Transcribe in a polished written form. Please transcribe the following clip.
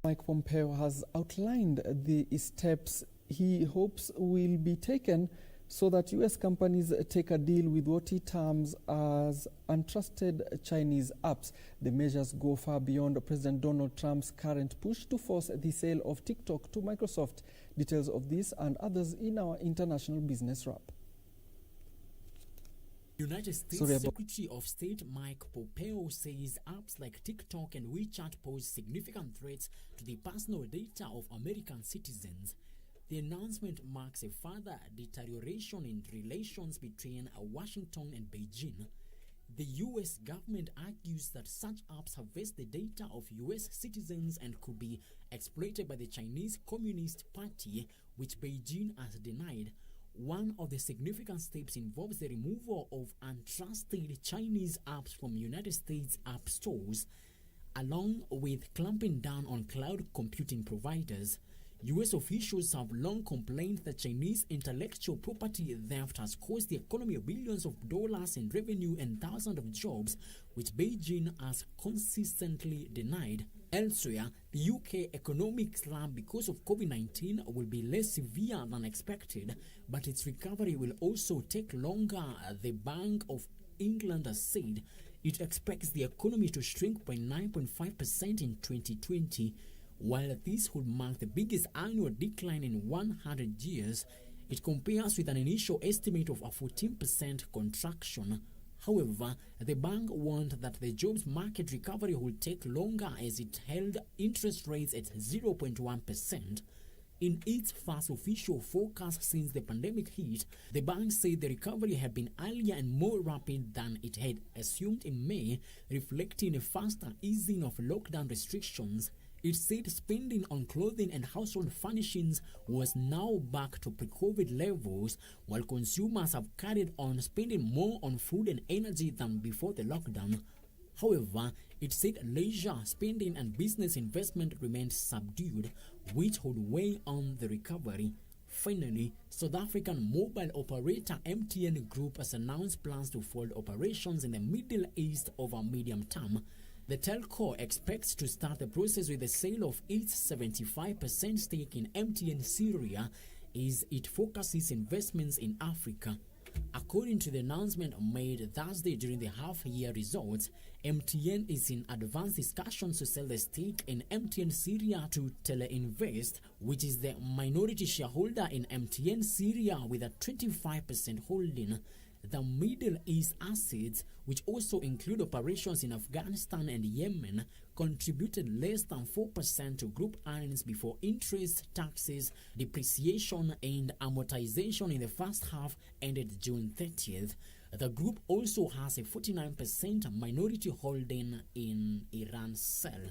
Mike Pompeo has outlined the steps he hopes will be taken so that U.S. companies take a deal with what he terms as untrusted Chinese apps. The measures go far beyond President Donald Trump's current push to force the sale of TikTok to Microsoft. Details of this and others in our international business wrap. United States Secretary of State Mike Pompeo says apps like TikTok and WeChat pose significant threats to the personal data of American citizens. The announcement marks a further deterioration in relations between Washington and Beijing. The U.S. government argues that such apps harvest the data of U.S. citizens and could be exploited by the Chinese Communist Party, which Beijing has denied. One of the significant steps involves the removal of untrusted Chinese apps from United States app stores, along with clamping down on cloud computing providers. U.S. officials have long complained that Chinese intellectual property theft has cost the economy billions of dollars in revenue and thousands of jobs, which Beijing has consistently denied. Elsewhere, the UK economic slump because of COVID-19 will be less severe than expected, but its recovery will also take longer. The Bank of England has said it expects the economy to shrink by 9.5% in 2020. While this would mark the biggest annual decline in 100 years, it compares with an initial estimate of a 14% contraction. However, the bank warned that the jobs market recovery would take longer as it held interest rates at 0.1%. In its first official forecast since the pandemic hit, the bank said the recovery had been earlier and more rapid than it had assumed in May, reflecting a faster easing of lockdown restrictions. It said spending on clothing and household furnishings was now back to pre-COVID levels, while consumers have carried on spending more on food and energy than before the lockdown. However, it said leisure spending and business investment remained subdued, which would weigh on the recovery. Finally, South African mobile operator MTN Group has announced plans to fold operations in the Middle East over medium term. The telco expects to start the process with the sale of its 75% stake in MTN Syria as it focuses investments in Africa. According to the announcement made Thursday during the half-year results, MTN is in advanced discussions to sell the stake in MTN Syria to Teleinvest, which is the minority shareholder in MTN Syria with a 25% holding. The Middle East assets, which also include operations in Afghanistan and Yemen, contributed less than 4% to group earnings before interest, taxes, depreciation, and amortization in the first half ended June 30th. The group also has a 49% minority holding in Iran Cell.